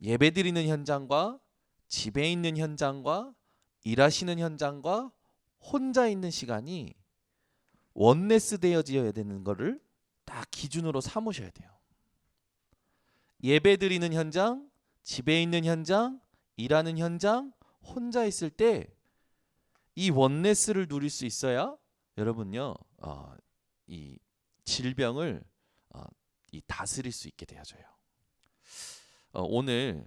예배드리는 현장과 집에 있는 현장과 일하시는 현장과 혼자 있는 시간이 원네스 되어져야 되는 거를 딱 기준으로 삼으셔야 돼요. 예배드리는 현장, 집에 있는 현장, 일하는 현장, 혼자 있을 때 이 원네스를 누릴 수 있어야 여러분요 이 질병을 이 다스릴 수 있게 되어져요. 오늘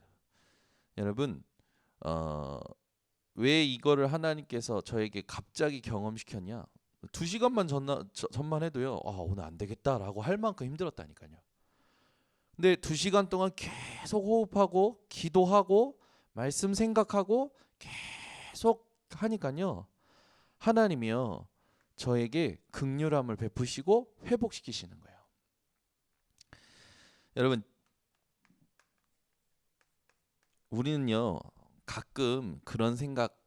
여러분 왜 이거를 하나님께서 저에게 갑자기 경험시켰냐? 2시간만 전만 해도요. 오늘 안 되겠다라고 할 만큼 힘들었다니까요. 근데 2시간 동안 계속 호흡하고 기도하고 말씀 생각하고 계속 하니까요. 하나님이요. 저에게 긍휼함을 베푸시고 회복시키시는 거예요. 여러분 우리는요. 가끔 그런 생각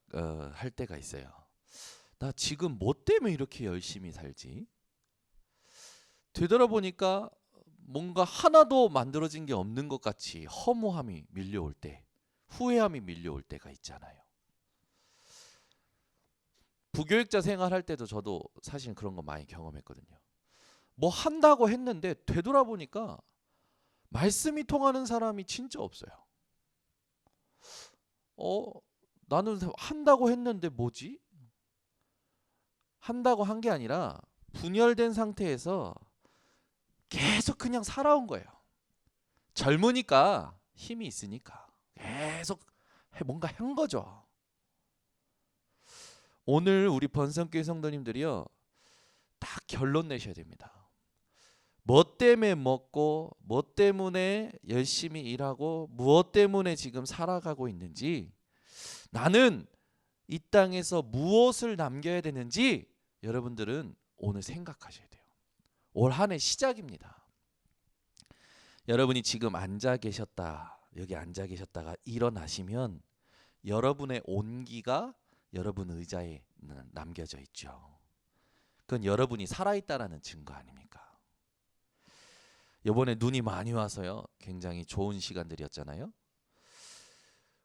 할 때가 있어요. 나 지금 뭐 때문에 이렇게 열심히 살지? 되돌아보니까 뭔가 하나도 만들어진 게 없는 것 같이 허무함이 밀려올 때, 후회함이 밀려올 때가 있잖아요. 부교육자 생활할 때도 저도 사실 그런 거 많이 경험했거든요. 뭐 한다고 했는데 되돌아보니까 말씀이 통하는 사람이 진짜 없어요. 나는 한다고 했는데 뭐지? 한다고 한 게 아니라 분열된 상태에서 계속 그냥 살아온 거예요. 젊으니까 힘이 있으니까 계속 뭔가 한 거죠. 오늘 우리 번성교회 성도님들이요. 딱 결론 내셔야 됩니다. 뭐 때문에 먹고 뭐 때문에 열심히 일하고 무엇 때문에 지금 살아가고 있는지 나는 이 땅에서 무엇을 남겨야 되는지 여러분들은 오늘 생각하셔야 돼요. 올 한 해 시작입니다. 여러분이 지금 앉아 계셨다 여기 앉아 계셨다가 일어나시면 여러분의 온기가 여러분 의자에 남겨져 있죠. 그건 여러분이 살아있다라는 증거 아닙니까? 이번에 눈이 많이 와서요. 굉장히 좋은 시간들이었잖아요.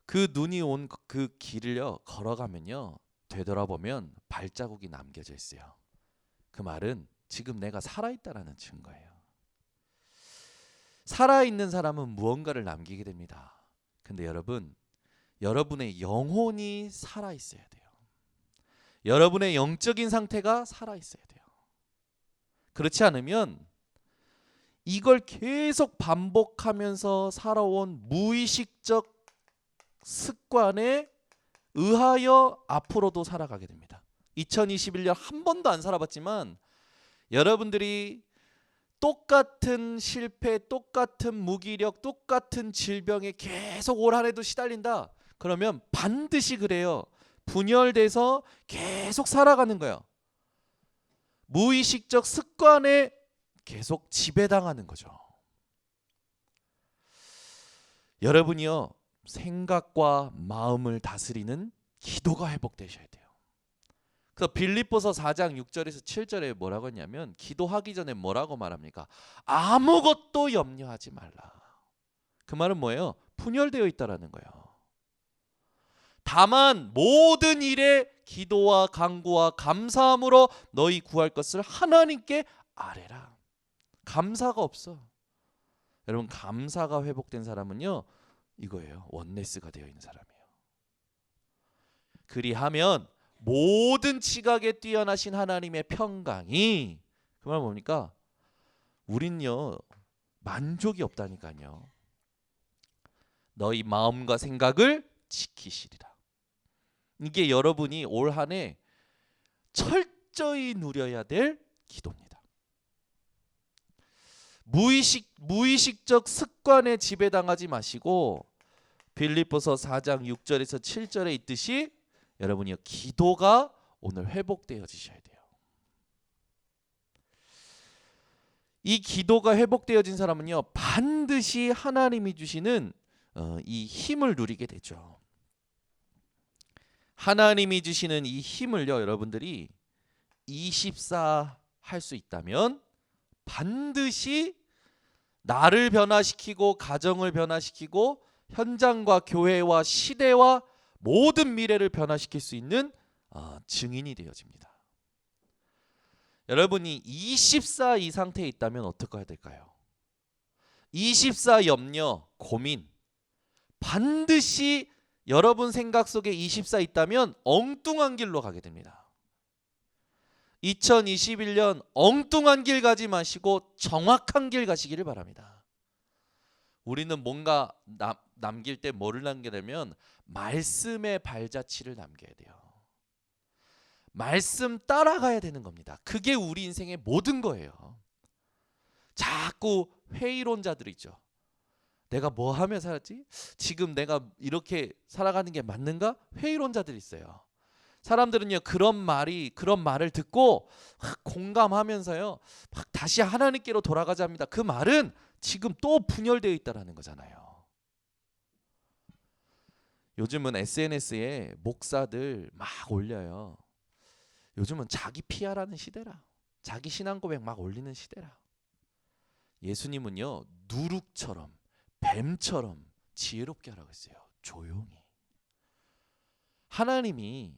그 눈이 온 그 길을요. 걸어가면요. 되돌아보면 발자국이 남겨져 있어요. 그 말은 지금 내가 살아있다라는 증거예요. 살아있는 사람은 무언가를 남기게 됩니다. 근데 여러분, 여러분의 영혼이 살아있어야 돼요. 여러분의 영적인 상태가 살아있어야 돼요. 그렇지 않으면 이걸 계속 반복하면서 살아온 무의식적 습관에 의하여 앞으로도 살아가게 됩니다. 2021년 한 번도 안 살아봤지만 여러분들이 똑같은 실패, 똑같은 무기력, 똑같은 질병에 계속 올 한 해도 시달린다. 그러면 반드시 그래요. 분열돼서 계속 살아가는 거예요. 무의식적 습관에 계속 지배당하는 거죠. 여러분이요. 생각과 마음을 다스리는 기도가 회복되셔야 돼요. 그래서 빌립보서 4장 6절에서 7절에 뭐라고 했냐면 기도하기 전에 뭐라고 말합니까? 아무것도 염려하지 말라. 그 말은 뭐예요? 분열되어 있다라는 거예요. 다만 모든 일에 기도와 간구와 감사함으로 너희 구할 것을 하나님께 아뢰라. 감사가 없어. 여러분 감사가 회복된 사람은요. 이거예요. 원네스가 되어 있는 사람이에요. 그리하면 모든 지각에 뛰어나신 하나님의 평강이 그 말 뭡니까? 우린요. 만족이 없다니까요. 너희 마음과 생각을 지키시리라. 이게 여러분이 올 한 해 철저히 누려야 될 기도입니다. 무의식적 습관에 지배당하지 마시고 빌립보서 4장 6절에서 7절에 있듯이 여러분이요 기도가 오늘 회복되어지셔야 돼요. 이 기도가 회복되어진 사람은요 반드시 하나님이 주시는 이 힘을 누리게 되죠. 하나님이 주시는 이 힘을요 여러분들이 24 할 수 있다면 반드시 나를 변화시키고 가정을 변화시키고 현장과 교회와 시대와 모든 미래를 변화시킬 수 있는 증인이 되어집니다. 여러분이 24 이 상태에 있다면 어떻게 해야 될까요? 24 염려, 고민, 반드시 여러분 생각 속에 24 있다면 엉뚱한 길로 가게 됩니다. 2021년 엉뚱한 길 가지 마시고 정확한 길 가시기를 바랍니다. 우리는 뭔가 남길 때 뭐를 남기려면 말씀의 발자취를 남겨야 돼요. 말씀 따라가야 되는 겁니다. 그게 우리 인생의 모든 거예요. 자꾸 회의론자들이 있죠. 내가 뭐 하며 살았지? 지금 내가 이렇게 살아가는 게 맞는가? 회의론자들이 있어요. 사람들은요 그런 말을 듣고 막 공감하면서요 막 다시 하나님께로 돌아가자 합니다. 그 말은 지금 또 분열되어 있다라는 거잖아요. 요즘은 SNS에 목사들 막 올려요. 요즘은 자기 PR하는 시대라. 자기 신앙 고백 막 올리는 시대라. 예수님은요 누룩처럼 뱀처럼 지혜롭게 하라고 했어요. 조용히. 하나님이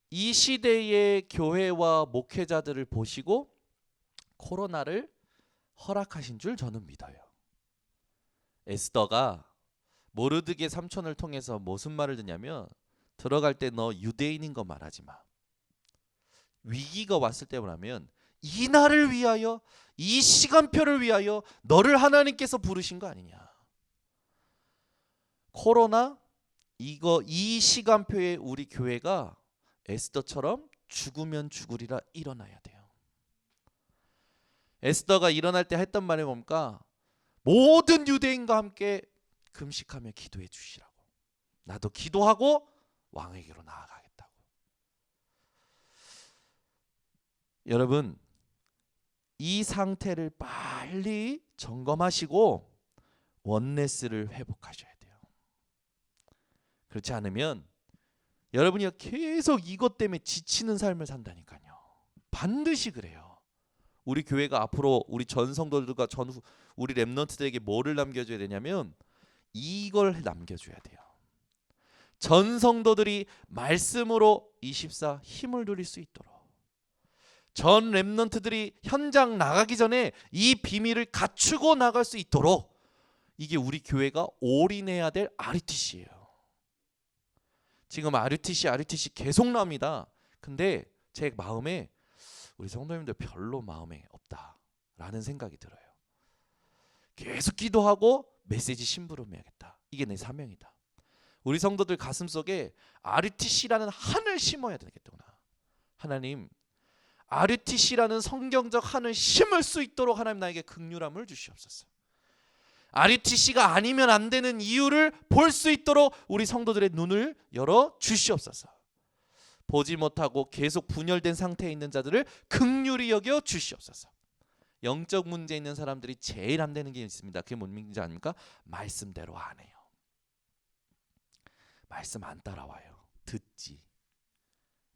이 시대의 교회와 목회자들을 보시고 코로나를 허락하신 줄 저는 믿어요. 에스더가 모르드게 삼촌을 통해서 무슨 말을 듣냐면 들어갈 때 너 유대인인 거 말하지 마. 위기가 왔을 때 뭐냐면 이 날을 위하여 이 시간표를 위하여 너를 하나님께서 부르신 거 아니냐. 코로나 이 시간표에 우리 교회가 에스더처럼 죽으면 죽으리라 일어나야 돼요. 에스더가 일어날 때 했던 말이 뭡니까? 모든 유대인과 함께 금식하며 기도해 주시라고. 나도 기도하고 왕에게로 나아가겠다고. 여러분 이 상태를 빨리 점검하시고 원네스를 회복하셔야 돼요. 그렇지 않으면 여러분이 계속 이것 때문에 지치는 삶을 산다니까요. 반드시 그래요. 우리 교회가 앞으로 우리 전 성도들과 우리 렘넌트들에게 뭐를 남겨줘야 되냐면 이걸 남겨줘야 돼요. 전 성도들이 말씀으로 24 힘을 누릴 수 있도록 전 렘넌트들이 현장 나가기 전에 이 비밀을 갖추고 나갈 수 있도록 이게 우리 교회가 올인해야 될 RUTC예요. 지금 RUTC 계속 나옵니다. 근데 제 마음에 우리 성도님들 별로 마음에 없다라는 생각이 들어요. 계속 기도하고 메시지 심부름해야겠다. 이게 내 사명이다. 우리 성도들 가슴속에 RUTC라는 한을 심어야 되겠구나. 하나님 RUTC라는 성경적 한을 심을 수 있도록 하나님 나에게 긍휼함을 주시옵소서. RUTC가 아니면 안 되는 이유를 볼 수 있도록 우리 성도들의 눈을 열어 주시옵소서. 보지 못하고 계속 분열된 상태에 있는 자들을 긍휼히 여겨 주시옵소서. 영적 문제 있는 사람들이 제일 안 되는 게 있습니다. 그게 뭔 문제 아닙니까? 말씀대로 안 해요. 말씀 안 따라와요. 듣지.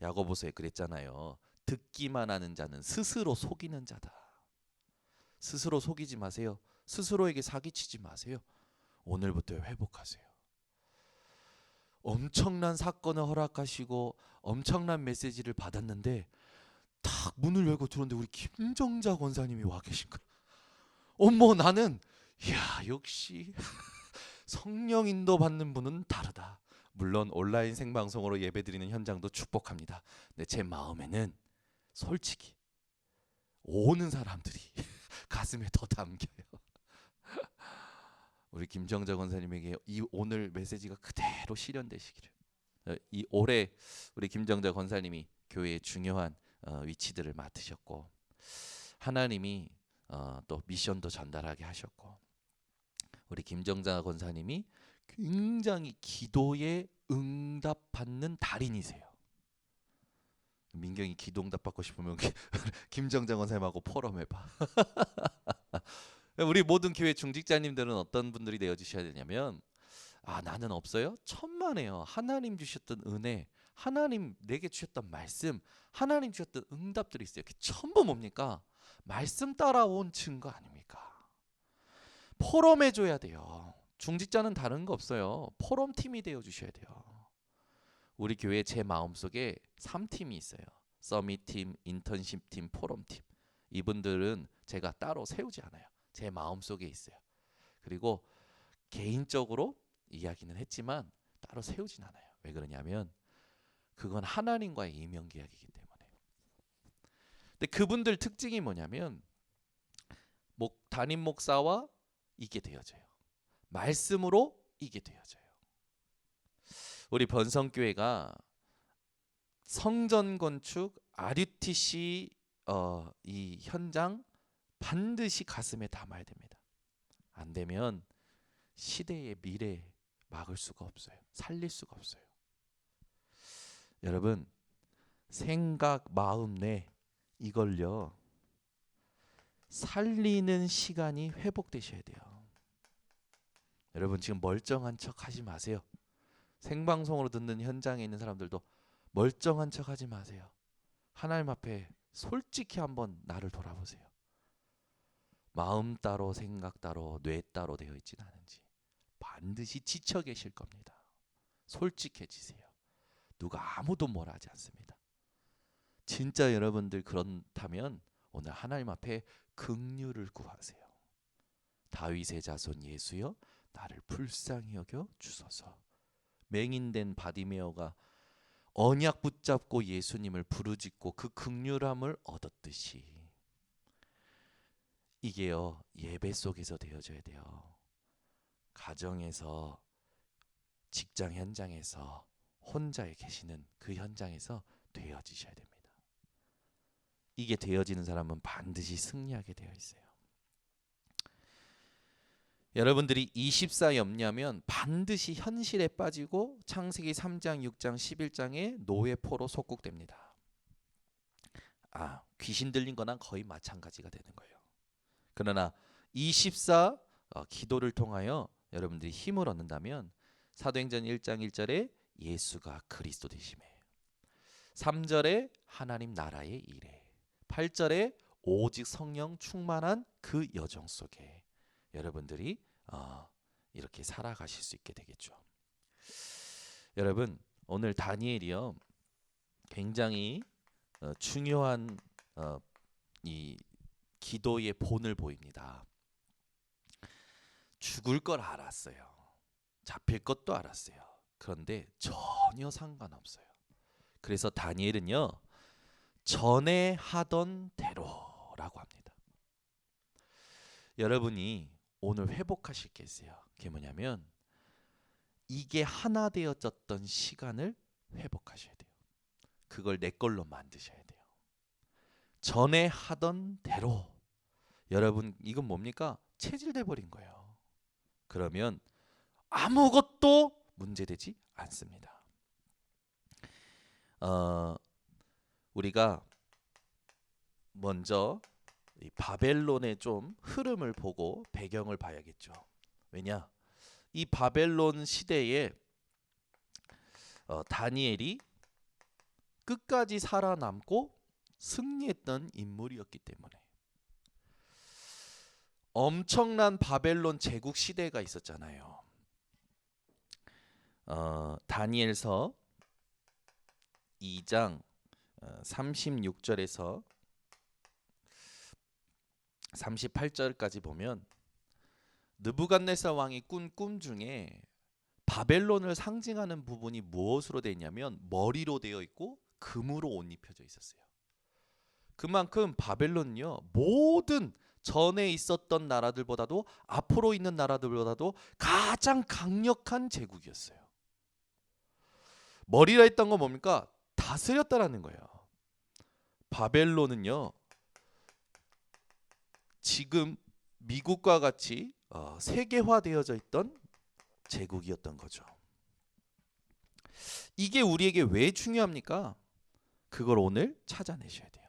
야고보서에 그랬잖아요. 듣기만 하는 자는 스스로 속이는 자다. 스스로 속이지 마세요. 스스로에게 사기치지 마세요. 오늘부터 회복하세요. 엄청난 사건을 허락하시고 엄청난 메시지를 받았는데 딱 문을 열고 들어오는데 우리 김정자 권사님이 와 계신 거야. 어머 나는 역시 성령 인도 받는 분은 다르다. 물론 온라인 생방송으로 예배드리는 현장도 축복합니다. 근데 제 마음에는 솔직히 오는 사람들이 가슴에 더 담겨요. 우리 김정자 권사님에게 이 오늘 메시지가 그대로 실현되시기를. 이 올해 우리 김정자 권사님이 교회의 중요한 위치들을 맡으셨고 하나님이 또 미션도 전달하게 하셨고 우리 김정자 권사님이 굉장히 기도에 응답받는 달인이세요. 민경이 기도 응답 받고 싶으면 김정자 권사님하고 포럼해봐. 우리 모든 교회 중직자님들은 어떤 분들이 되어주셔야 되냐면 나는 없어요? 천만에요. 하나님 주셨던 은혜, 하나님 내게 주셨던 말씀, 하나님 주셨던 응답들이 있어요. 전부 뭡니까? 말씀 따라온 증거 아닙니까? 포럼해줘야 돼요. 중직자는 다른 거 없어요. 포럼팀이 되어 주셔야 돼요. 우리 교회 제 마음속에 3팀이 있어요. 서밋팀, 인턴십팀, 포럼팀. 이분들은 제가 따로 세우지 않아요. 제 마음속에 있어요. 그리고 개인적으로 이야기는 했지만 따로 세우진 않아요. 왜 그러냐면 그건 하나님과의 이명 계약이기 때문에. 근데 그분들 특징이 뭐냐면 담임 목사와 이게 되어져요. 말씀으로 이게 되어져요. 우리 번성교회가 성전 건축 RUTC 이 현장 반드시 가슴에 담아야 됩니다. 안 되면 시대의 미래 막을 수가 없어요. 살릴 수가 없어요. 여러분, 생각, 마음 내 이걸요 살리는 시간이 회복되셔야 돼요. 여러분 지금 멀쩡한 척 하지 마세요. 생방송으로 듣는 현장에 있는 사람들도 멀쩡한 척 하지 마세요. 하나님 앞에 솔직히 한번 나를 돌아보세요. 마음 따로 생각 따로 뇌 따로 되어 있진 않은지 반드시 지쳐 계실 겁니다. 솔직해지세요. 누가 아무도 뭐라 하지 않습니다. 진짜 여러분들 그렇다면 오늘 하나님 앞에 긍휼을 구하세요. 다윗의 자손 예수여 나를 불쌍히 여겨 주소서. 맹인된 바디메어가 언약 붙잡고 예수님을 부르짖고 그 긍휼함을 얻었듯이 이게요 예배 속에서 되어져야 돼요. 가정에서, 직장 현장에서, 혼자 계시는 그 현장에서 되어지셔야 됩니다. 이게 되어지는 사람은 반드시 승리하게 되어 있어요. 여러분들이 24 염려하면 반드시 현실에 빠지고 창세기 3장, 6장, 11장의 노예포로 속국됩니다. 귀신 들린 거랑 거의 마찬가지가 되는 거예요. 그러나 24 기도를 통하여 여러분들이 힘을 얻는다면 사도행전 1장 1절에 예수가 그리스도 되심에 3절에 하나님 나라의 일에 8절에 오직 성령 충만한 그 여정 속에 여러분들이 이렇게 살아가실 수 있게 되겠죠. 여러분 오늘 다니엘이요 굉장히 중요한 이 기도의 본을 보입니다. 죽을 걸 알았어요. 잡힐 것도 알았어요. 그런데 전혀 상관없어요. 그래서 다니엘은요 전에 하던 대로라고 합니다. 여러분이 오늘 회복하실 게 있어요. 그게 뭐냐면 이게 하나 되어졌던 시간을 회복하셔야 돼요. 그걸 내 걸로 만드셔야 돼요. 전에 하던 대로. 여러분 이건 뭡니까? 체질돼 버린 거예요. 그러면 아무것도 문제되지 않습니다. 우리가 먼저 이 바벨론의 좀 흐름을 보고 배경을 봐야겠죠. 왜냐? 이 바벨론 시대에 다니엘이 끝까지 살아남고 승리했던 인물이었기 때문에 엄청난 바벨론 제국 시대가 있었잖아요. 다니엘서 2장 36절에서 38절까지 보면 느부갓네살 왕이 꾼 꿈 중에 바벨론을 상징하는 부분이 무엇으로 되어 있냐면 머리로 되어 있고 금으로 옷 입혀져 있었어요. 그만큼 바벨론은요 모든 전에 있었던 나라들보다도 앞으로 있는 나라들보다도 가장 강력한 제국이었어요. 머리라 했던 건 뭡니까? 다스렸다라는 거예요. 바벨론은요 지금 미국과 같이 세계화되어져 있던 제국이었던 거죠. 이게 우리에게 왜 중요합니까? 그걸 오늘 찾아내셔야 돼요.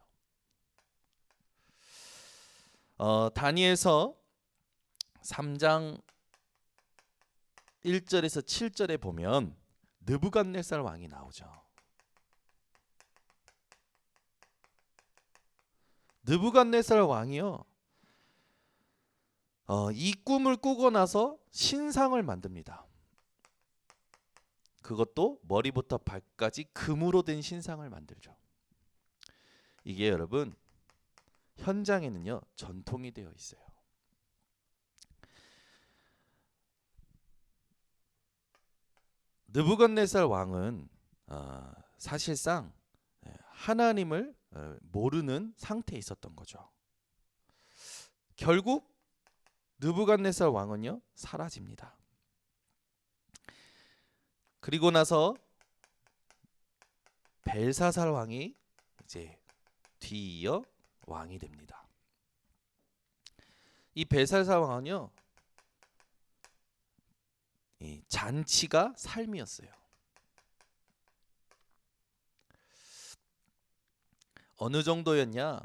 다니엘서 3장 1절에서 7절에 보면 느부갓네살 왕이 나오죠. 느부갓네살 왕이요 이 꿈을 꾸고 나서 신상을 만듭니다. 그것도 머리부터 발까지 금으로 된 신상을 만들죠. 이게 여러분 현장에는요 전통이 되어 있어요. 느부갓네살 왕은 사실상 하나님을 모르는 상태에 있었던 거죠. 결국 느부갓네살 왕은요 사라집니다. 그리고 나서 벨사살 왕이 이제 뒤이어 왕이 됩니다. 이 벨사살 왕은요 이 잔치가 삶이었어요. 어느 정도였냐?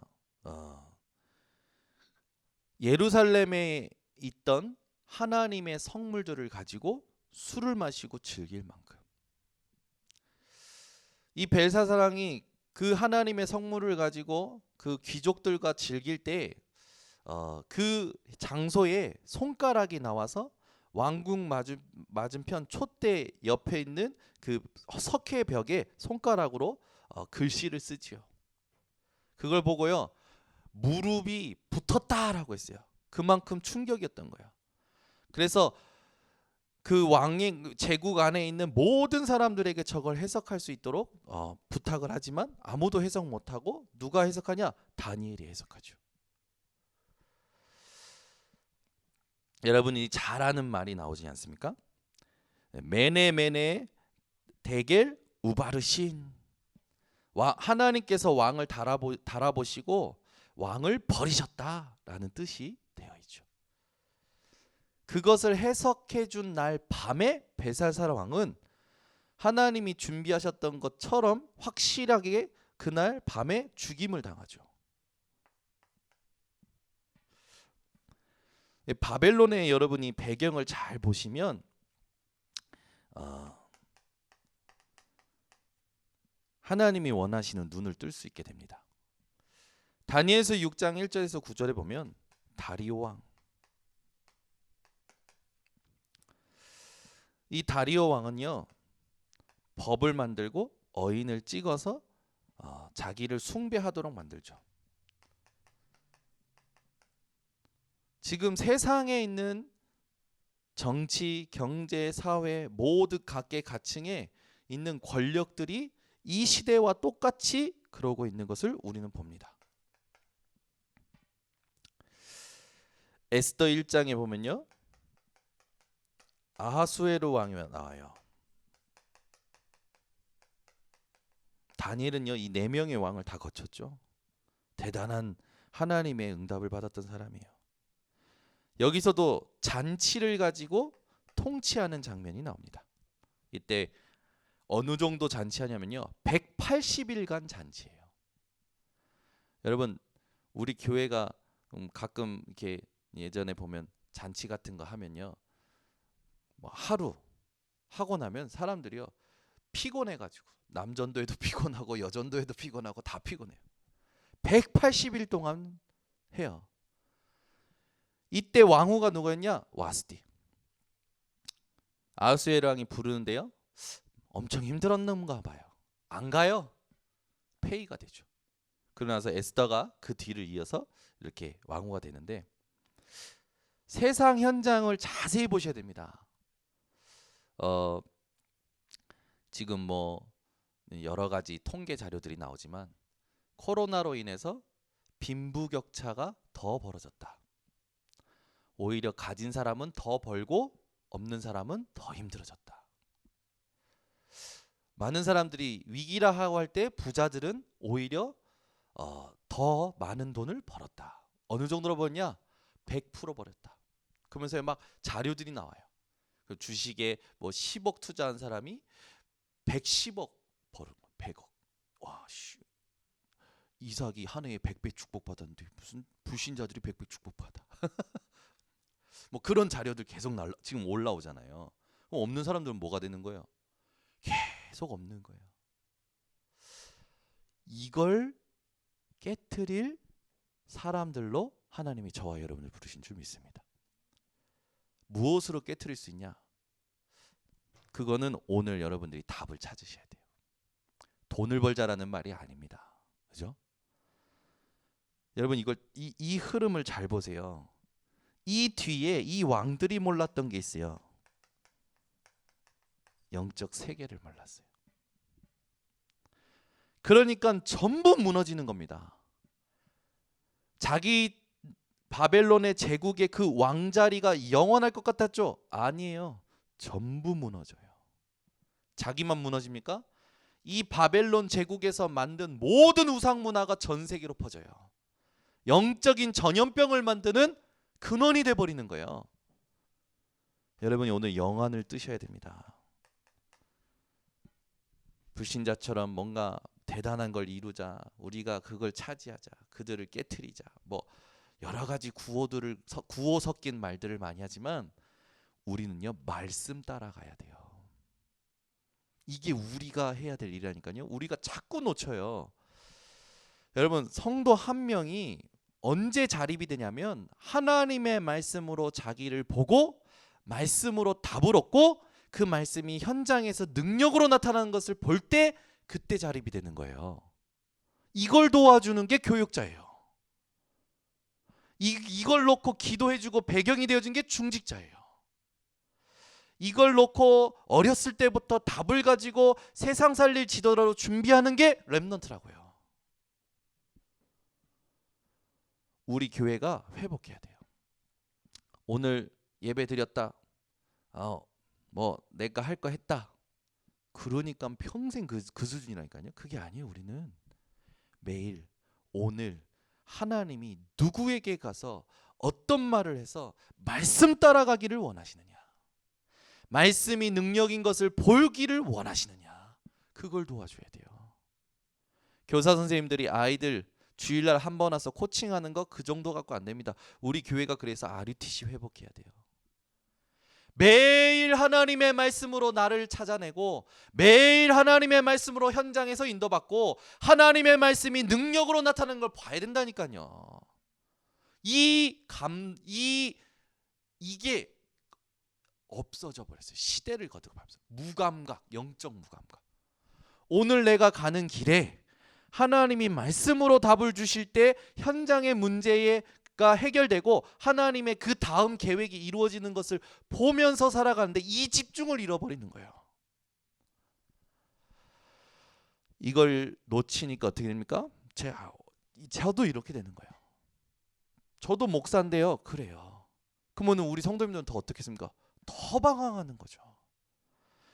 예루살렘에 있던 하나님의 성물들을 가지고 술을 마시고 즐길 만큼. 이 벨사살 왕이 그 하나님의 성물을 가지고 그 귀족들과 즐길 때 그 장소에 손가락이 나와서 왕궁 맞은편 촛대 옆에 있는 그 석회 벽에 손가락으로 글씨를 쓰지요. 그걸 보고요 무릎이 붙었다라고 했어요. 그만큼 충격이었던 거예요. 그래서 그 왕의 제국 안에 있는 모든 사람들에게 저걸 해석할 수 있도록 부탁을 하지만 아무도 해석 못하고 누가 해석하냐? 다니엘이 해석하죠. 여러분이 잘 아는 말이 나오지 않습니까? 메네 데겔 우바르신. 하나님께서 왕을 달아보시고 왕을 버리셨다라는 뜻이 되어 있죠. 그것을 해석해 준 날 밤에 벨사살 왕은 하나님이 준비하셨던 것처럼 확실하게 그날 밤에 죽임을 당하죠. 바벨론의 여러분이 배경을 잘 보시면 하나님이 원하시는 눈을 뜰 수 있게 됩니다. 다니엘서 6장 1절에서 9절에 보면 다리오 왕, 이 다리오 왕은요 법을 만들고 어인을 찍어서 자기를 숭배하도록 만들죠. 지금 세상에 있는 정치, 경제, 사회 모두 각계각층에 있는 권력들이 이 시대와 똑같이 그러고 있는 것을 우리는 봅니다. 에스더 1장에 보면요 아하수에로 왕이 나와요. 다니엘은요 이 4명의 왕을 다 거쳤죠. 대단한 하나님의 응답을 받았던 사람이에요. 여기서도 잔치를 가지고 통치하는 장면이 나옵니다. 이때 어느 정도 잔치하냐면요 180일간 잔치예요. 여러분 우리 교회가 가끔 이렇게 예전에 보면 잔치 같은 거 하면요 뭐 하루 하고 나면 사람들이요 피곤해가지고 남전도에도 피곤하고 여전도에도 피곤하고 다 피곤해요. 180일 동안 해요. 이때 왕후가 누구였냐? 와스디. 아하수에로 왕이 부르는데요 엄청 힘들었는가 봐요. 안 가요. 폐위가 되죠. 그러고 나서 에스더가 그 뒤를 이어서 이렇게 왕후가 되는데 세상 현장을 자세히 보셔야 됩니다. 지금 뭐 여러 가지 통계 자료들이 나오지만 코로나로 인해서 빈부격차가 더 벌어졌다. 오히려 가진 사람은 더 벌고 없는 사람은 더 힘들어졌다. 많은 사람들이 위기라 하고 할 때 부자들은 오히려 더 많은 돈을 벌었다. 어느 정도로 벌었냐? 100% 벌었다. 그러면서 막 자료들이 나와요. 그 주식에 뭐 10억 투자한 사람이 110억 벌은 거야. 100억. 와, 씨. 이삭이 한 해에 100배 축복받았는데 무슨 불신자들이 100배 축복받아. 뭐 그런 자료들 계속 지금 올라오잖아요. 없는 사람들은 뭐가 되는 거예요? 계속 없는 거예요. 이걸 깨트릴 사람들로 하나님이 저와 여러분을 부르신 줄 믿습니다. 무엇으로 깨트릴 수 있냐? 그거는 오늘 여러분들이 답을 찾으셔야 돼요. 돈을 벌자라는 말이 아닙니다. 그죠? 여러분 이걸 이 흐름을 잘 보세요. 이 뒤에 이 왕들이 몰랐던 게 있어요. 영적 세계를 몰랐어요. 그러니까 전부 무너지는 겁니다. 자기 바벨론의 제국의 그 왕자리가 영원할 것 같았죠? 아니에요. 전부 무너져요. 자기만 무너집니까? 이 바벨론 제국에서 만든 모든 우상 문화가 전 세계로 퍼져요. 영적인 전염병을 만드는 근원이 돼 버리는 거예요. 여러분이 오늘 영안을 뜨셔야 됩니다. 불신자처럼 뭔가 대단한 걸 이루자, 우리가 그걸 차지하자, 그들을 깨트리자, 뭐 여러 가지 구호 섞인 말들을 많이 하지만 우리는요 말씀 따라가야 돼요. 이게 우리가 해야 될 일이라니까요. 우리가 자꾸 놓쳐요. 여러분 성도 한 명이 언제 자립이 되냐면 하나님의 말씀으로 자기를 보고 말씀으로 답을 얻고 그 말씀이 현장에서 능력으로 나타나는 것을 볼 때 그때 자립이 되는 거예요. 이걸 도와주는 게 교육자예요. 이걸 놓고 기도해주고 배경이 되어준 게 중직자예요. 이걸 놓고 어렸을 때부터 답을 가지고 세상 살릴 지도자로 준비하는 게 렘넌트라고요. 우리 교회가 회복해야 돼요. 오늘 예배 드렸다. 뭐 내가 할 거 했다. 그러니까 평생 그 수준이라니까요. 그게 아니에요. 우리는 매일 오늘 하나님이 누구에게 가서 어떤 말을 해서 말씀 따라가기를 원하시느냐, 말씀이 능력인 것을 보기를 원하시느냐, 그걸 도와줘야 돼요. 교사 선생님들이 아이들 주일날 한 번 와서 코칭하는 거 그 정도 갖고 안 됩니다. 우리 교회가 그래서 RUTC 회복해야 돼요. 매일 하나님의 말씀으로 나를 찾아내고 매일 하나님의 말씀으로 현장에서 인도받고 하나님의 말씀이 능력으로 나타나는 걸 봐야 된다니까요. 이게 없어져 버렸어요. 시대를 거듭하면서 무감각, 영적 무감각. 오늘 내가 가는 길에 하나님이 말씀으로 답을 주실 때 현장의 문제가 해결되고 하나님의 그 다음 계획이 이루어지는 것을 보면서 살아가는데 이 집중을 잃어버리는 거예요. 이걸 놓치니까 어떻게 됩니까? 저도 이렇게 되는 거예요. 저도 목사인데요. 그래요. 그러면 우리 성도님들은 더 어떻게 했습니까? 더 방황하는 거죠.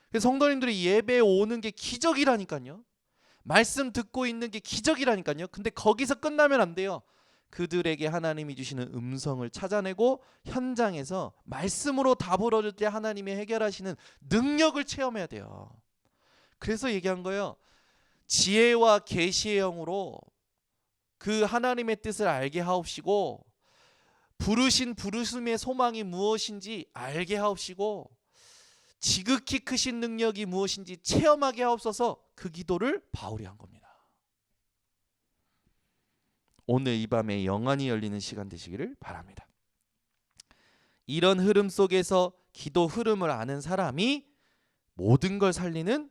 그래서 성도님들이 예배에 오는 게 기적이라니까요. 말씀 듣고 있는 게 기적이라니까요. 근데 거기서 끝나면 안 돼요. 그들에게 하나님이 주시는 음성을 찾아내고 현장에서 말씀으로 답을 얻을 때 하나님이 해결하시는 능력을 체험해야 돼요. 그래서 얘기한 거예요. 지혜와 계시의 영으로 그 하나님의 뜻을 알게 하옵시고 부르신 부르심의 소망이 무엇인지 알게 하옵시고 지극히 크신 능력이 무엇인지 체험하게 하옵소서. 그 기도를 바울이 한 겁니다. 오늘 이 밤에 영안이 열리는 시간 되시기를 바랍니다. 이런 흐름 속에서 기도 흐름을 아는 사람이 모든 걸 살리는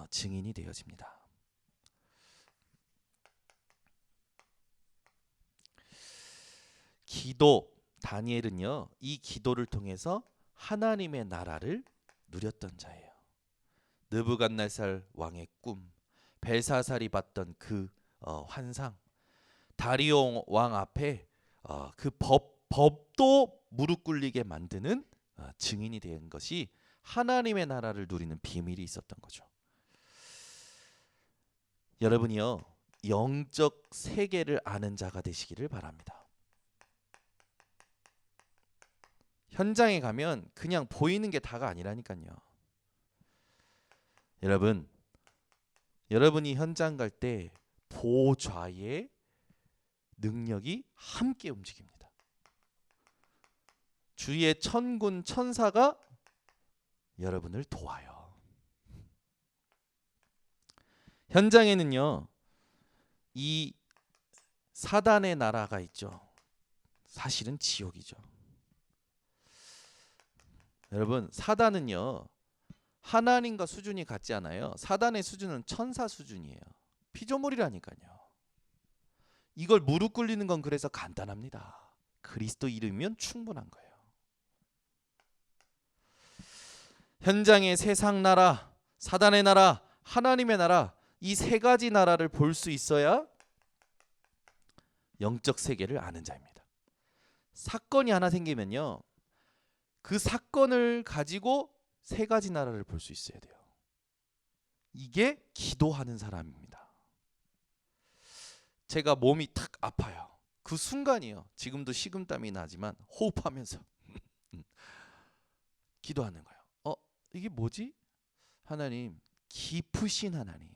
증인이 되어집니다. 기도, 다니엘은요 이 기도를 통해서 하나님의 나라를 누렸던 자예요. 느부갓네살 왕의 꿈, 벨사살이 봤던 그 환상, 다리오 왕 앞에 그 법도 무릎 꿇리게 만드는 증인이 된 것이 하나님의 나라를 누리는 비밀이 있었던 거죠. 여러분이요 영적 세계를 아는 자가 되시기를 바랍니다. 현장에 가면 그냥 보이는 게 다가 아니라니까요. 여러분이 현장 갈 때 보좌의 능력이 함께 움직입니다. 주의 천군 천사가 여러분을 도와요. 현장에는요 이 사단의 나라가 있죠. 사실은 지옥이죠. 여러분, 사단은요 하나님과 수준이 같지 않아요. 사단의 수준은 천사 수준이에요. 피조물이라니까요. 이걸 무릎 꿇리는 건 그래서 간단합니다. 그리스도 이름이면 충분한 거예요. 현장의 세상 나라, 사단의 나라, 하나님의 나라, 이 세 가지 나라를 볼 수 있어야 영적 세계를 아는 자입니다. 사건이 하나 생기면요, 그 사건을 가지고 세 가지 나라를 볼 수 있어야 돼요. 이게 기도하는 사람입니다. 제가 몸이 탁 아파요. 그 순간이요, 지금도 식은땀이 나지만 호흡하면서 기도하는 거예요. 이게 뭐지? 하나님, 깊으신 하나님.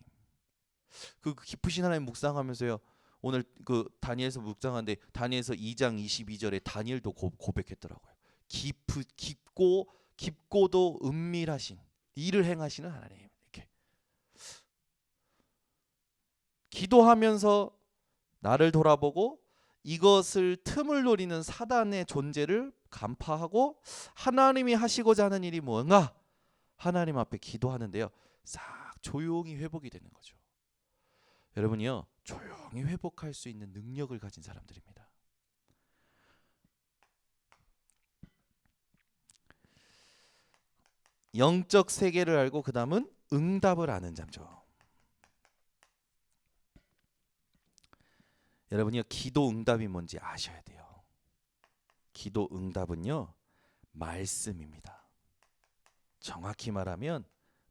그 깊으신 하나님 묵상하면서요, 오늘 그 다니엘서 묵상하는데 다니엘서 2장 22절에 다니엘도 고백했더라고요. 깊고도 은밀하신 일을 행하시는 하나님. 이렇게 기도하면서 나를 돌아보고 이것을 틈을 노리는 사단의 존재를 간파하고 하나님이 하시고자 하는 일이 뭔가 하나님 앞에 기도하는데요, 싹 조용히 회복이 되는 거죠. 여러분이요, 조용히 회복할 수 있는 능력을 가진 사람들입니다. 영적 세계를 알고 그 다음은 응답을 아는 자죠. 여러분이요, 기도 응답이 뭔지 아셔야 돼요. 기도 응답은요, 말씀입니다. 정확히 말하면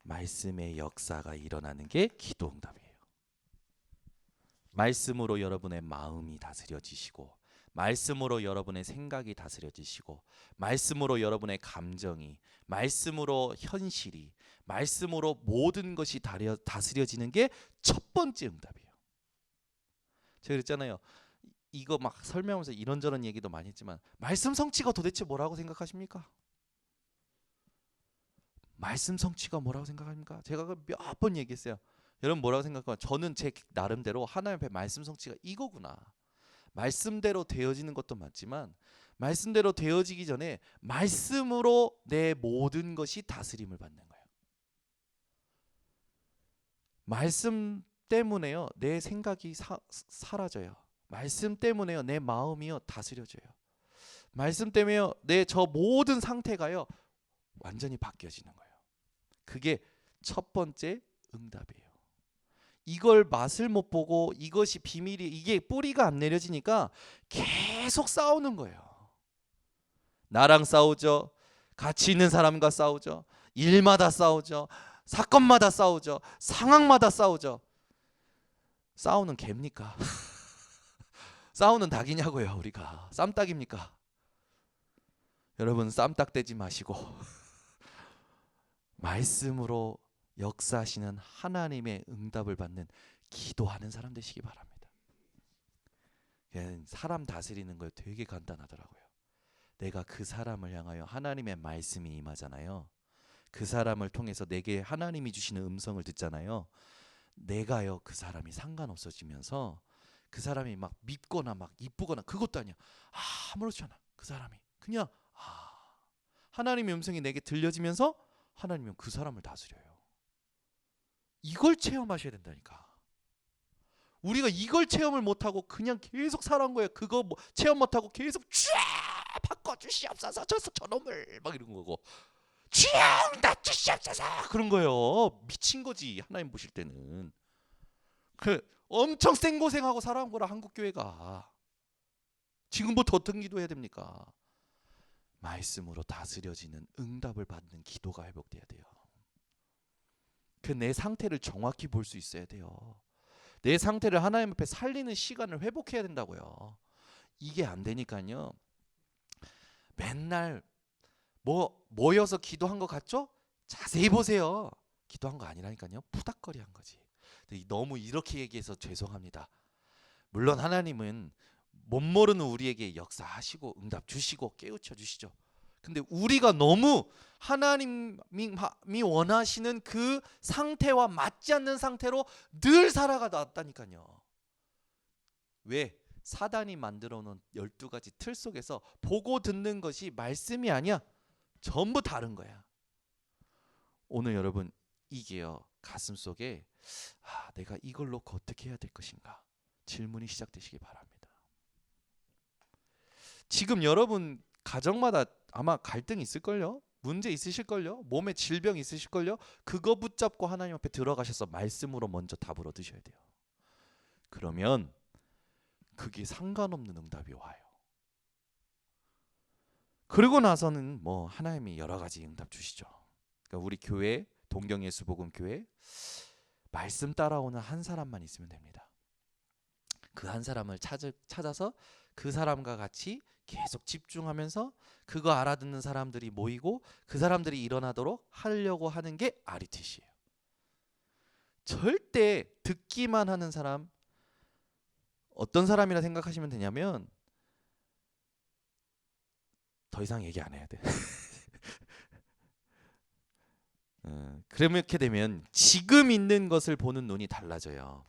말씀의 역사가 일어나는 게 기도 응답이에요. 말씀으로 여러분의 마음이 다스려지시고, 말씀으로 여러분의 생각이 다스려지시고, 말씀으로 여러분의 감정이, 말씀으로 현실이, 말씀으로 모든 것이 다스려지는 게 첫 번째 응답이에요. 제가 그랬잖아요. 이거 막 설명하면서 이런저런 얘기도 많이 했지만 말씀 성취가 도대체 뭐라고 생각하십니까? 말씀 성취가 뭐라고 생각합니까? 제가 몇 번 얘기했어요. 여러분 뭐라고 생각하면 저는 제 나름대로 하나님 앞에 말씀 성취가 이거구나. 말씀대로 되어지는 것도 맞지만 말씀대로 되어지기 전에 말씀으로 내 모든 것이 다스림을 받는 거예요. 말씀 때문에요, 내 생각이 사라져요. 말씀 때문에요, 내 마음이요 다스려져요. 말씀 때문에요, 내 저 모든 상태가요 완전히 바뀌어지는 거예요. 그게 첫 번째 응답이에요. 이걸 맛을 못 보고 이것이 비밀이, 이게 뿌리가 안 내려지니까 계속 싸우는 거예요. 나랑 싸우죠. 같이 있는 사람과 싸우죠. 일마다 싸우죠. 사건마다 싸우죠. 상황마다 싸우죠. 싸우는 개입니까? 싸우는 닭이냐고요. 우리가 쌈닭입니까? 여러분 쌈닭되지 마시고 말씀으로 역사하시는 하나님의 응답을 받는 기도하는 사람 되시기 바랍니다. 사람 다스리는 거 되게 간단하더라고요. 내가 그 사람을 향하여 하나님의 말씀이 임하잖아요. 그 사람을 통해서 내게 하나님이 주시는 음성을 듣잖아요. 내가요 그 사람이 상관없어지면서 그 사람이 막 밉거나 막 이쁘거나 그것도 아니야. 아무렇지 않아. 그 사람이 그냥 하나님의 음성이 내게 들려지면서 하나님은 그 사람을 다스려요. 이걸 체험하셔야 된다니까. 우리가 이걸 체험을 못하고 그냥 계속 살아온 거예요. 그거 체험 못하고 계속 쫙 바꿔주시옵소서 저놈을 막 이런 거고 주여 나 주시옵소서 그런 거예요. 미친 거지. 하나님 보실 때는 엄청 생고생하고 살아온 거라. 한국교회가 지금부터 어떤 기도해야 됩니까? 말씀으로 다스려지는 응답을 받는 기도가 회복돼야 돼요. 내 상태를 정확히 볼 수 있어야 돼요. 내 상태를 하나님 앞에 살리는 시간을 회복해야 된다고요. 이게 안 되니까요, 맨날 모여서 기도한 것 같죠? 자세히 보세요. 기도한 거 아니라니까요. 푸닥거리 한 거지. 너무 이렇게 얘기해서 죄송합니다. 물론 하나님은 못 모르는 우리에게 역사하시고 응답 주시고 깨우쳐 주시죠. 근데 우리가 너무 하나님이 원하시는 그 상태와 맞지 않는 상태로 늘 살아가다 왔다니까요. 왜? 사단이 만들어 놓은 12가지 틀 속에서 보고 듣는 것이 말씀이 아니야. 전부 다른 거야. 오늘 여러분 이게요 가슴속에 내가 이걸 놓고 어떻게 해야 될 것인가 질문이 시작되시기 바랍니다. 지금 여러분 가정마다 아마 갈등 있을걸요? 문제 있으실걸요? 몸에 질병 있으실걸요? 그거 붙잡고 하나님 앞에 들어가셔서 말씀으로 먼저 답을 얻으셔야 돼요. 그러면 그게 상관없는 응답이 와요. 그리고 나서는 뭐 하나님이 여러 가지 응답 주시죠. 그러니까 우리 교회 동경예수복음교회 말씀 따라오는 한 사람만 있으면 됩니다. 그 한 사람을 찾아서 그 사람과 같이 계속 집중하면서 그거 알아듣는 사람들이 모이고 그 사람들이 일어나도록 하려고 하는 게 RUTC예요. 절대 듣기만 하는 사람 어떤 사람이라 생각하시면 되냐면 더 이상 얘기 안 해야 돼. 그렇게 되면 지금 있는 것을 보는 눈이 달라져요.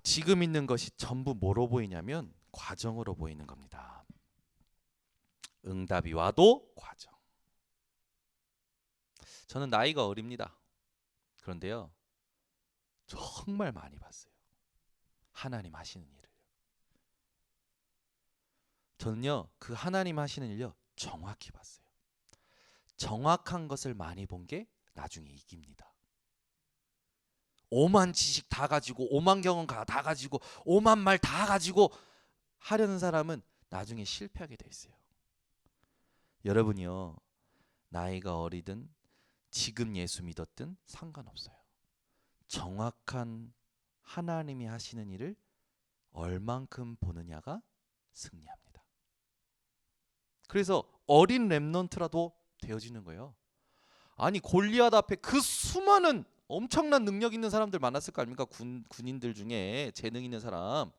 지금 있는 것이 전부 뭐로 보이냐면 과정으로 보이는 겁니다. 응답이 와도 과정. 저는 나이가 어립니다. 그런데요, 정말 많이 봤어요. 하나님 하시는 일을. 저는요, 그 하나님 하시는 일요 정확히 봤어요. 정확한 것을 많이 본 게 나중에 이깁니다. 오만 지식 다 가지고 오만 경험 다 가지고 오만 말 다 가지고 하려는 사람은 나중에 실패하게 돼 있어요. 여러분이요, 나이가 어리든 지금 예수 믿었든 상관없어요. 정확한 하나님이 하시는 일을 얼만큼 보느냐가 승리합니다. 그래서 어린 렘넌트라도 되어지는 거예요. 아니 골리앗 앞에 그 수많은 엄청난 능력 있는 사람들 많았을 거 아닙니까? 군인들 중에 재능 있는 사람.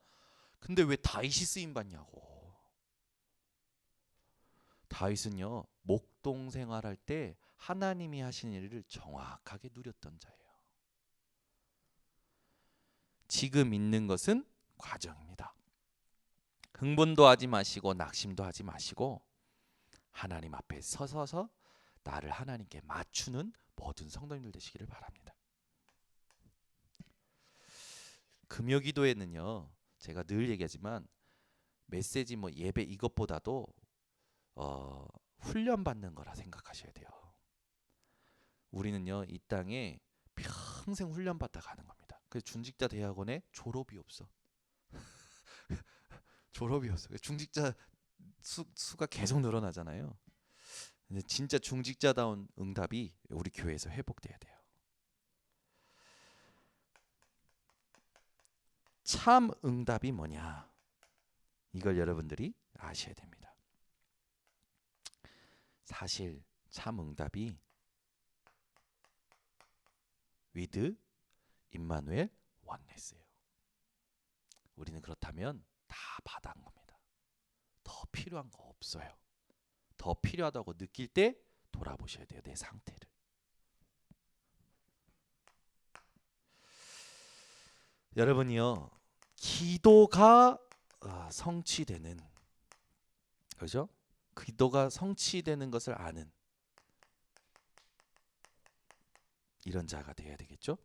근데 왜 다윗이 쓰임 받냐고. 다윗은요 목동 생활할 때 하나님이 하시는 일을 정확하게 누렸던 자예요. 지금 있는 것은 과정입니다. 흥분도 하지 마시고 낙심도 하지 마시고 하나님 앞에 서서 나를 하나님께 맞추는 모든 성도님들 되시기를 바랍니다. 금요기도에는요 제가 늘 얘기하지만 메시지 뭐 예배 이것보다도 훈련받는 거라 생각하셔야 돼요. 우리는요 이 땅에 평생 훈련받다 가는 겁니다. 그래서 중직자 대학원에 졸업이 없어. 졸업이 없어. 중직자 수가 계속 늘어나잖아요. 근데 진짜 중직자다운 응답이 우리 교회에서 회복돼야 돼요. 참 응답이 뭐냐? 이걸 여러분들이 아셔야 됩니다. 사실 참 응답이 with 임마누엘 원네스예요. 우리는 그렇다면 다 받아간 겁니다. 더 필요한 거 없어요. 더 필요하다고 느낄 때 돌아보셔야 돼요. 내 상태를. 여러분이요. 기도가 성취되는 그죠? 기도가 성취되는 것을 아는 이런 자가 되어야 되겠죠?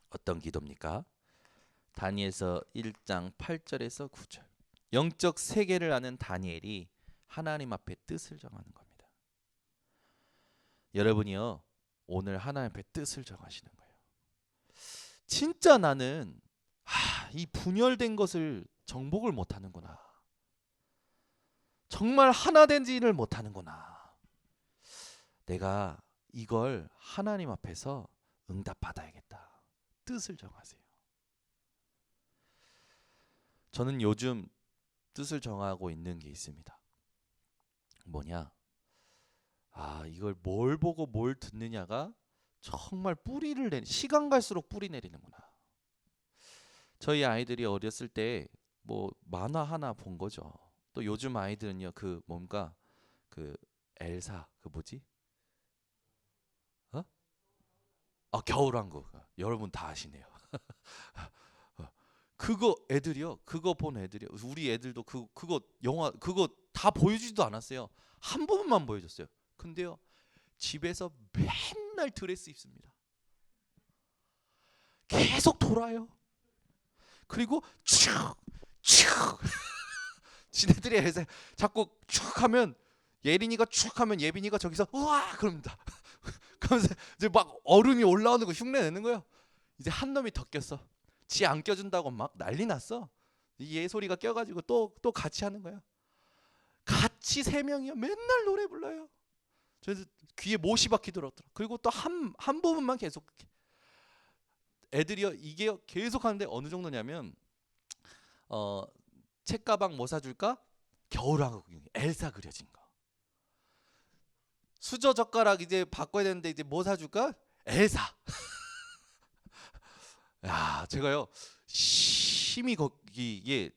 어떤 기도입니까? 다니엘서 1장 8절에서 9절. 영적 세계를 아는 다니엘이 하나님 앞에 뜻을 정하는 겁니다. 여러분이요. 오늘 하나님 앞에 뜻을 정하시는 거예요. 진짜 나는 이 분열된 것을 정복을 못하는구나. 정말 하나 된지를 못하는구나. 내가 이걸 하나님 앞에서 응답받아야겠다. 뜻을 정하세요. 저는 요즘 뜻을 정하고 있는 게 있습니다. 뭐냐? 이걸 뭘 보고 뭘 듣느냐가 정말 뿌리를 시간 갈수록 뿌리 내리는구나. 저희 아이들이 어렸을 때 뭐 만화 하나 본 거죠. 또 요즘 아이들은요 그 뭔가 그 엘사 그 뭐지? 겨울왕국. 여러분 다 아시네요. 그거 애들이요. 그거 본 애들이요. 우리 애들도 그거 영화 그거 다 보여주지도 않았어요. 한 부분만 보여줬어요. 근데요. 집에서 맨날 드레스 입습니다. 계속 돌아요. 그리고 쭉쭉 지네들이 해서 자꾸 쭉 하면 예린이가 쭉 하면 예빈이가 저기서 우와 그럽니다. 그러면서 이제 막 얼음이 올라오는 거 흉내 내는 거예요. 이제 한 놈이 더 꼈어. 지 안 껴준다고 막 난리 났어. 얘 소리가 껴가지고 또 같이 하는 거야. 같이 세 명이요 맨날 노래 불러요. 그래서 귀에 못이 박히 들었더라. 그리고 또 한 부분만 계속 애들이요 이게 계속 하는데 어느 정도냐면 책가방 뭐 사줄까? 겨울왕국 엘사 그려진 거. 수저 젓가락 이제 바꿔야 되는데 이제 뭐 사줄까? 엘사. 야 제가요 심히 거기에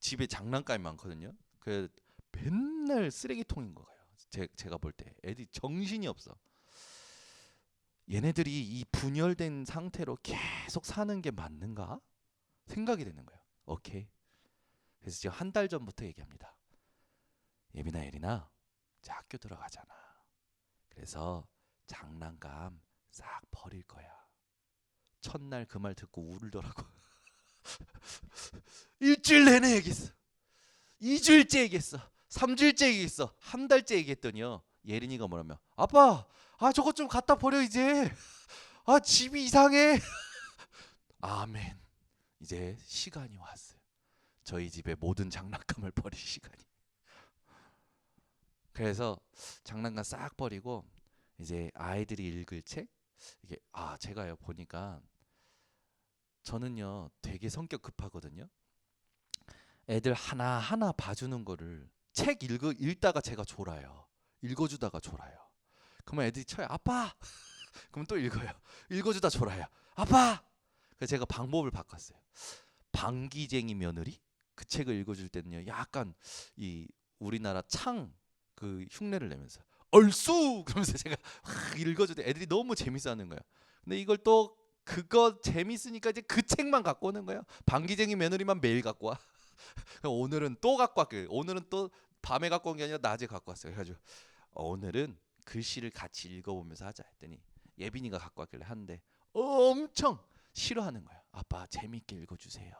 집에 장난감이 많거든요. 그 맨날 쓰레기통인 거예요. 제가 볼 때 애들이 정신이 없어. 얘네들이 이 분열된 상태로 계속 사는 게 맞는가 생각이 되는 거예요. 오케이. 그래서 지금 한 달 전부터 얘기합니다. 예빈아 예린아 이제 학교 들어가잖아. 그래서 장난감 싹 버릴 거야. 첫날 그 말 듣고 울더라고. 일주일 내내 얘기했어. 2주일째 얘기했어. 3주일째 얘기했어. 한 달째 얘기했더니요. 예린이가 뭐라며 아빠 저것 좀 갖다 버려 이제. 집이 이상해. 아멘. 이제 시간이 왔어요. 저희 집의 모든 장난감을 버릴 시간이. 그래서 장난감 싹 버리고 이제 아이들이 읽을 책 이게 제가요 보니까 저는요 되게 성격 급하거든요. 애들 하나하나 봐주는 거를 책 읽다가 제가 졸아요. 읽어주다가 졸아요. 그러면 애들이 쳐요. 아빠. 그럼 또 읽어요. 읽어주다 졸아요. 아빠. 그래서 제가 방법을 바꿨어요. 방귀쟁이 며느리 그 책을 읽어줄 때는요 약간 이 우리나라 창 그 흉내를 내면서 얼쑤 그러면서 제가 읽어줄 때 애들이 너무 재밌어하는 거예요. 근데 이걸 또 그거 재밌으니까 이제 그 책만 갖고 오는 거예요. 방귀쟁이 며느리만 매일 갖고 와. 오늘은 또 갖고 왔어요. 오늘은 또 밤에 갖고 온 게 아니라 낮에 갖고 왔어요. 그래가지고 오늘은 글씨를 같이 읽어보면서 하자 했더니 예빈이가 갖고 왔길래 하는데 엄청 싫어하는 거예요. 아빠 재밌게 읽어주세요.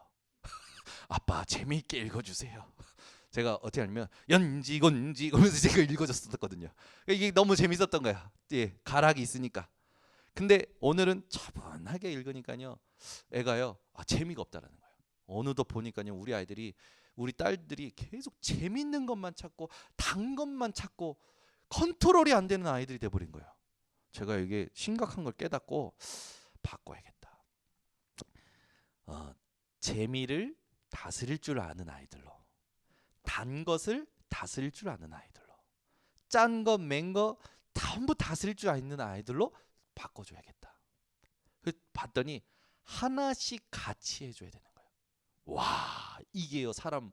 아빠 재밌게 읽어주세요. 제가 어떻게 하냐면 연지곤지 그러면서 제가 읽어줬었거든요. 이게 너무 재밌었던 거야. 예, 가락이 있으니까. 근데 오늘은 차분하게 읽으니까요. 애가요 재미가 없다라는 거예요. 어느덧 보니까요 우리 딸들이 계속 재밌는 것만 찾고 단 것만 찾고 컨트롤이 안 되는 아이들이 돼버린 거예요. 제가 이게 심각한 걸 깨닫고 바꿔야겠다. 재미를 다스릴 줄 아는 아이들로, 단 것을 다스릴 줄 아는 아이들로, 짠 거, 맨 거 전부 다스릴 줄 아는 아이들로 바꿔줘야겠다. 봤더니 하나씩 같이 해줘야 되는 거예요. 와 이게요 사람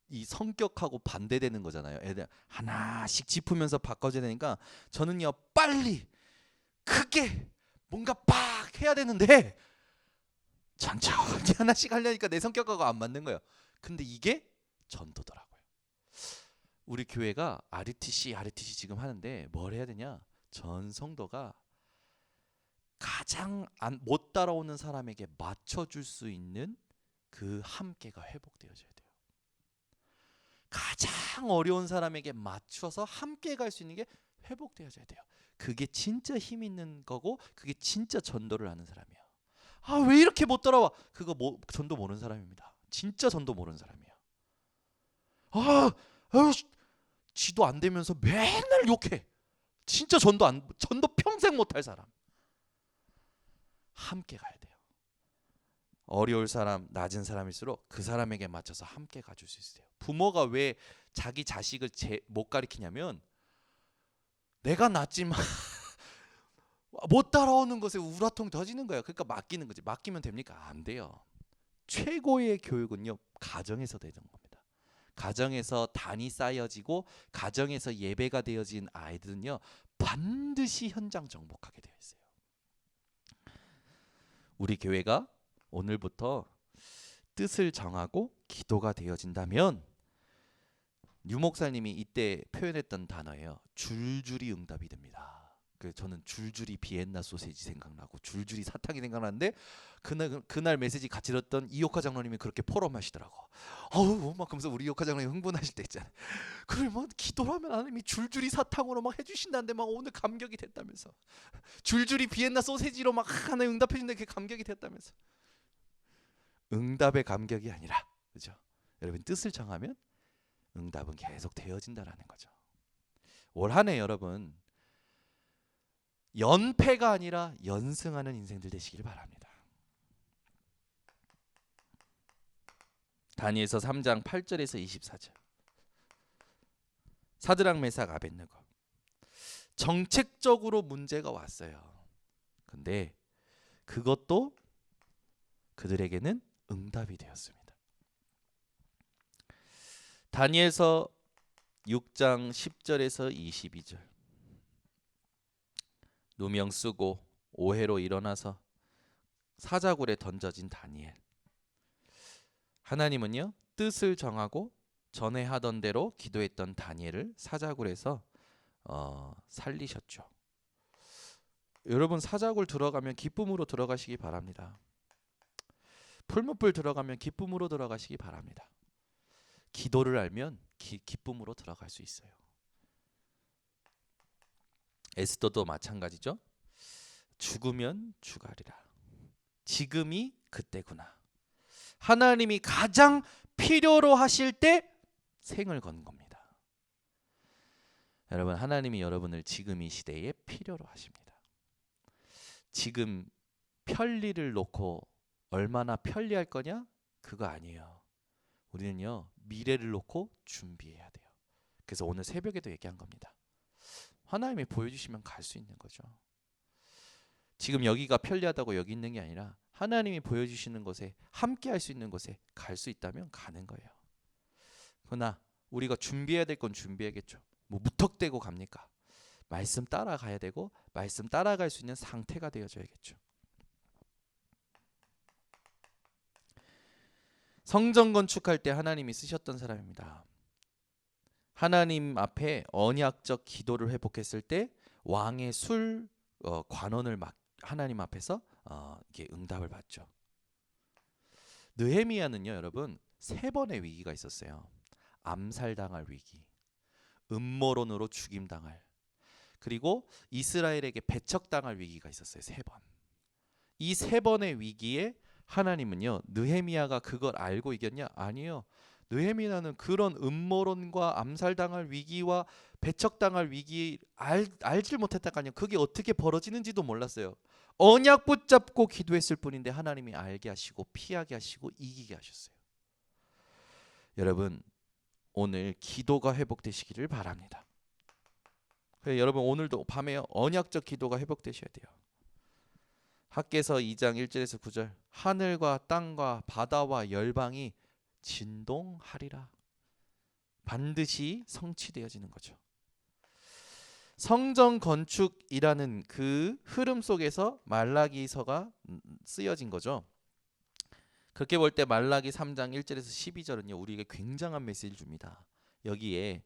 이 성격하고 반대되는 거잖아요. 애들 하나씩 짚으면서 바꿔줘야 되니까 저는요 빨리 크게 뭔가 빡 해야 되는데 천천히 하나씩 하려니까 내 성격하고 안 맞는 거예요. 근데 이게 전도더라고요. 우리 교회가 RUTC 지금 하는데 뭘 해야 되냐? 전 성도가 가장 못 따라오는 사람에게 맞춰줄 수 있는 그 함께가 회복되어져야 돼요. 가장 어려운 사람에게 맞춰서 함께 갈 수 있는 게 회복되어져야 돼요. 그게 진짜 힘 있는 거고 그게 진짜 전도를 하는 사람이에요. 왜 이렇게 못 따라와? 그거 전도 모르는 사람입니다. 진짜 전도 모르는 사람이에요. 지도 안 되면서 맨날 욕해. 진짜 전도 평생 못할 사람. 함께 가야 돼요. 어려울 사람, 낮은 사람일수록 그 사람에게 맞춰서 함께 가줄 수 있어요. 부모가 왜 자기 자식을 못 가르치냐면 내가 낫지만 못 따라오는 것에 우라통 터지는 거예요. 그러니까 맡기는 거지. 맡기면 됩니까? 안 돼요. 최고의 교육은요 가정에서 되는 겁니다. 가정에서 단이 쌓여지고 가정에서 예배가 되어진 아이들은요 반드시 현장 정복하게 되어 있어요. 우리 교회가 오늘부터 뜻을 정하고 기도가 되어진다면 유 목사님이 이때 표현했던 단어예요. 줄줄이 응답이 됩니다. 저는 줄줄이 비엔나 소세지 생각나고 줄줄이 사탕이 생각나는데 그날 메시지 같이 들었던 이옥화 장로님이 그렇게 포럼하시더라고. 어우 막 그러면서 우리 이옥화 장로님 흥분하실 때 있잖아요. 그래 뭐 기도하면 하나님이 줄줄이 사탕으로 막 해주신다는데 막 오늘 감격이 됐다면서 줄줄이 비엔나 소세지로 막 하나님 응답해준데 그게 감격이 됐다면서. 응답의 감격이 아니라, 그죠? 여러분 뜻을 정하면 응답은 계속 되어진다라는 거죠. 올 한 해 여러분 연패가 아니라 연승하는 인생들 되시길 바랍니다. 다니엘서 3장 8절에서 24절. 사드락 메삭 아벳느고 정책적으로 문제가 왔어요. 근데 그것도 그들에게는 응답이 되었습니다. 다니엘서 6장 10절에서 22절. 누명 쓰고 오해로 일어나서 사자굴에 던져진 다니엘. 하나님은요 뜻을 정하고 전에 하던 대로 기도했던 다니엘을 사자굴에서 살리셨죠. 여러분 사자굴 들어가면 기쁨으로 들어가시기 바랍니다. 풀무불 들어가면 기쁨으로 들어가시기 바랍니다. 기도를 알면 기쁨으로 들어갈 수 있어요. 에스더도 마찬가지죠. 죽으면 죽으리라. 지금이 그때구나. 하나님이 가장 필요로 하실 때 생을 건 겁니다. 여러분 하나님이 여러분을 지금 이 시대에 필요로 하십니다. 지금 편리를 놓고 얼마나 편리할 거냐? 그거 아니에요. 우리는요 미래를 놓고 준비해야 돼요. 그래서 오늘 새벽에도 얘기한 겁니다. 하나님이 보여주시면 갈 수 있는 거죠. 지금 여기가 편리하다고 여기 있는 게 아니라 하나님이 보여주시는 곳에 함께 할 수 있는 곳에 갈 수 있다면 가는 거예요. 그러나 우리가 준비해야 될 건 준비해야겠죠. 뭐 무턱대고 갑니까? 말씀 따라가야 되고 말씀 따라갈 수 있는 상태가 되어져야겠죠. 성전 건축할 때 하나님이 쓰셨던 사람입니다. 하나님 앞에 언약적 기도를 회복했을 때 왕의 술 관원을 하나님 앞에서 이렇게 응답을 받죠. 느헤미야는요 여러분 3번의 위기가 있었어요. 암살당할 위기, 음모론으로 죽임당할, 그리고 이스라엘에게 배척당할 위기가 있었어요. 3번. 이 3번의 위기에 하나님은요 느헤미야가 그걸 알고 이겼냐? 아니요. 느헤미야는 그런 음모론과 암살당할 위기와 배척당할 위기 알질 못했다니까요. 그게 어떻게 벌어지는지도 몰랐어요. 언약 붙잡고 기도했을 뿐인데 하나님이 알게 하시고 피하게 하시고 이기게 하셨어요. 여러분 오늘 기도가 회복되시기를 바랍니다. 그래서 여러분 오늘도 밤에 언약적 기도가 회복되셔야 돼요. 학개서 2장 1절에서 9절. 하늘과 땅과 바다와 열방이 진동하리라. 반드시 성취되어지는 거죠. 성전 건축이라는 그 흐름 속에서 말라기서가 쓰여진 거죠. 그렇게 볼 때 말라기 3장 1절에서 12절은요 우리에게 굉장한 메시지를 줍니다. 여기에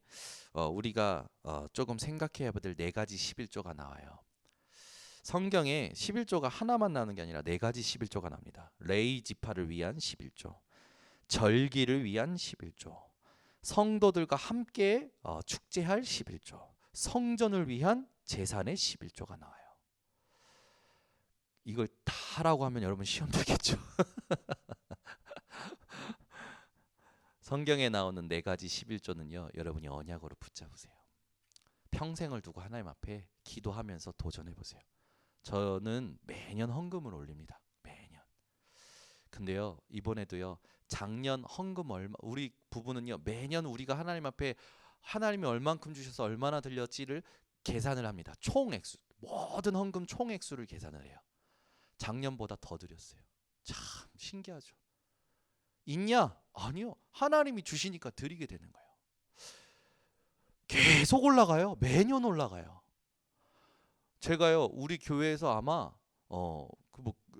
우리가 조금 생각해야 될 4가지 11조가 나와요. 성경에 11조가 하나만 나오는 게 아니라 4가지 11조가 나옵니다. 레위 지파를 위한 11조, 절기를 위한 11조, 성도들과 함께 축제할 11조, 성전을 위한 제산의 11조가 나와요. 이걸 다 하라고 하면 여러분 시험 들겠죠. 성경에 나오는 4가지 11조는요 여러분이 언약으로 붙잡으세요. 평생을 두고 하나님 앞에 기도하면서 도전해보세요. 저는 매년 헌금을 올립니다. 매년. 근데요 이번에도요 작년 헌금 얼마, 우리 부부는요 매년 우리가 하나님 앞에 하나님이 얼만큼 주셔서 얼마나 들렸지를 계산을 합니다. 총액수, 모든 헌금 총액수를 계산을 해요. 작년보다 더 드렸어요. 참 신기하죠. 있냐? 아니요. 하나님이 주시니까 드리게 되는 거예요. 계속 올라가요. 매년 올라가요. 제가요 우리 교회에서 아마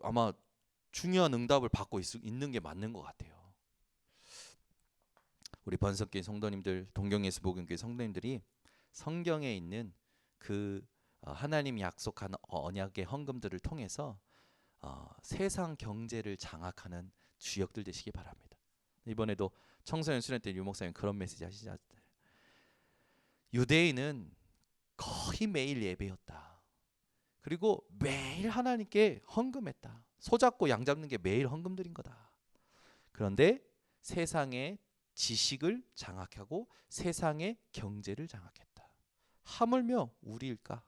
아마 중요한 응답을 받고 있는 게 맞는 것 같아요. 우리 번성교회 성도님들, 동경예수복음교회 성도님들이 성경에 있는 그 하나님이 약속한 언약의 헌금들을 통해서 세상 경제를 장악하는 주역들 되시기 바랍니다. 이번에도 청소년 수련 때 유목사님 그런 메시지 하시지. 유대인은 거의 매일 예배였다. 그리고 매일 하나님께 헌금했다. 소 잡고 양 잡는 게 매일 헌금 드린 거다. 그런데 세상의 지식을 장악하고 세상의 경제를 장악했다. 하물며 우리일까?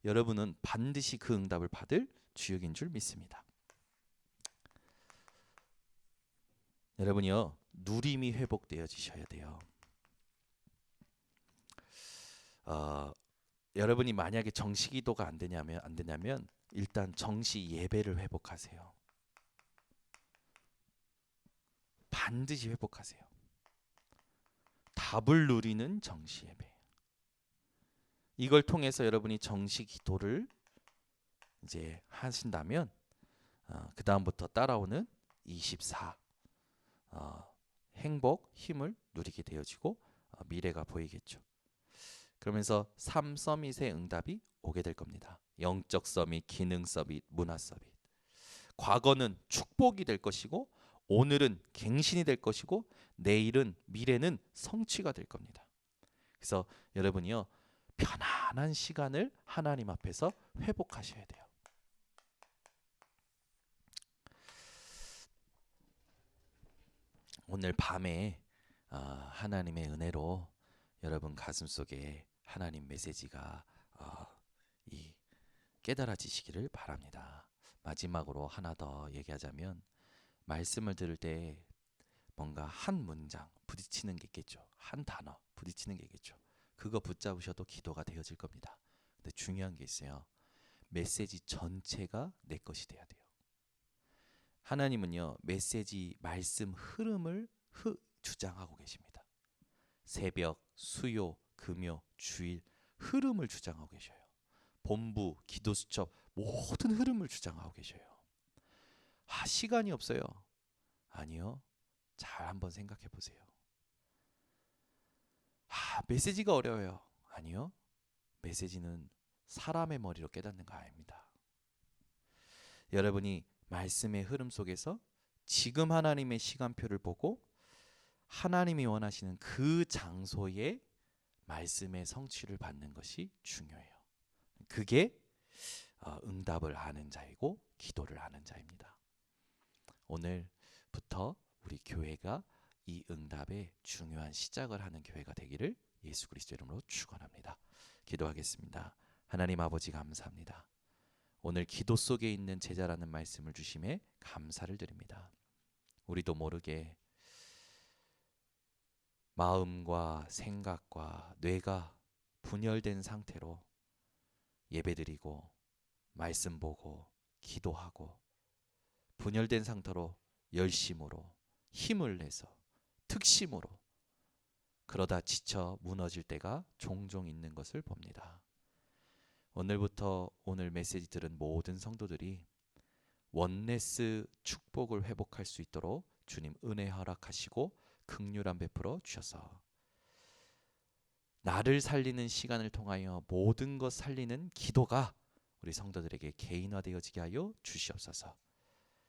여러분은 반드시 그 응답을 받을 주역인 줄 믿습니다. 여러분이요, 누림이 회복되어지셔야 돼요. 여러분이 만약에 정시기도가 안 되냐면 일단 정시 예배를 회복하세요. 반드시 회복하세요. 답을 누리는 정시 예배. 이걸 통해서 여러분이 정시 기도를 이제 하신다면 그 다음부터 따라오는 24 행복, 힘을 누리게 되어지고 미래가 보이겠죠. 그러면서 3서밋의 응답이 오게 될 겁니다. 영적 서밋, 기능 서밋, 문화 서밋. 과거는 축복이 될 것이고 오늘은 갱신이 될 것이고 내일은 미래는 성취가 될 겁니다. 그래서 여러분이요, 편안한 시간을 하나님 앞에서 회복하셔야 돼요. 오늘 밤에 하나님의 은혜로 여러분 가슴속에 하나님 메시지가 깨달아지시기를 바랍니다. 마지막으로 하나 더 얘기하자면, 말씀을 들을 때 뭔가 한 문장 부딪히는 게 있겠죠. 한 단어 부딪히는 게 있겠죠. 그거 붙잡으셔도 기도가 되어질 겁니다. 근데 중요한 게 있어요. 메시지 전체가 내 것이 돼야 돼요. 하나님은요, 메시지 말씀 흐름을 주장하고 계십니다. 새벽, 수요, 금요, 주일 흐름을 주장하고 계셔요. 본부, 기도 수첩 모든 흐름을 주장하고 계셔요. 시간이 없어요. 아니요. 잘 한번 생각해 보세요. 메시지가 어려워요. 아니요. 메시지는 사람의 머리로 깨닫는 거 아닙니다. 여러분이 말씀의 흐름 속에서 지금 하나님의 시간표를 보고 하나님이 원하시는 그 장소에 말씀의 성취를 받는 것이 중요해요. 그게 응답을 아는 자이고 기도를 아는 자입니다. 오늘부터 우리 교회가 이 응답의 중요한 시작을 하는 교회가 되기를 예수 그리스도 이름으로 축원합니다. 기도하겠습니다. 하나님 아버지 감사합니다. 오늘 기도 속에 있는 제자라는 말씀을 주심에 감사를 드립니다. 우리도 모르게 마음과 생각과 뇌가 분열된 상태로 예배드리고 말씀 보고 기도하고 분열된 상태로 열심으로 힘을 내서 특심으로 그러다 지쳐 무너질 때가 종종 있는 것을 봅니다. 오늘부터 오늘 메시지 들은 모든 성도들이 원네스 축복을 회복할 수 있도록 주님 은혜 허락하시고 긍휼함 베풀어 주셔서 나를 살리는 시간을 통하여 모든 것 살리는 기도가 우리 성도들에게 개인화되어지게 하여 주시옵소서.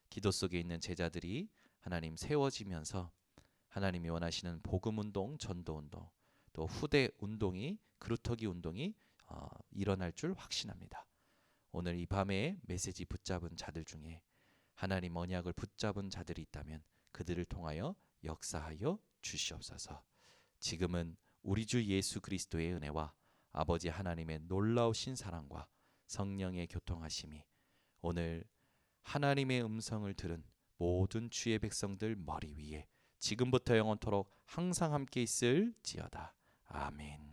기도 속에 있는 제자들이 하나님 세워지면서 하나님이 원하시는 복음운동, 전도운동, 또 후대 운동이 그루터기 운동이 일어날 줄 확신합니다. 오늘 이 밤에 메시지 붙잡은 자들 중에 하나님 언약을 붙잡은 자들이 있다면 그들을 통하여 역사하여 주시옵소서. 지금은 우리 주 예수 그리스도의 은혜와 아버지 하나님의 놀라우신 사랑과 성령의 교통하심이 오늘 하나님의 음성을 들은 모든 주의 백성들 머리 위에 지금부터 영원토록 항상 함께 있을지어다. 아멘.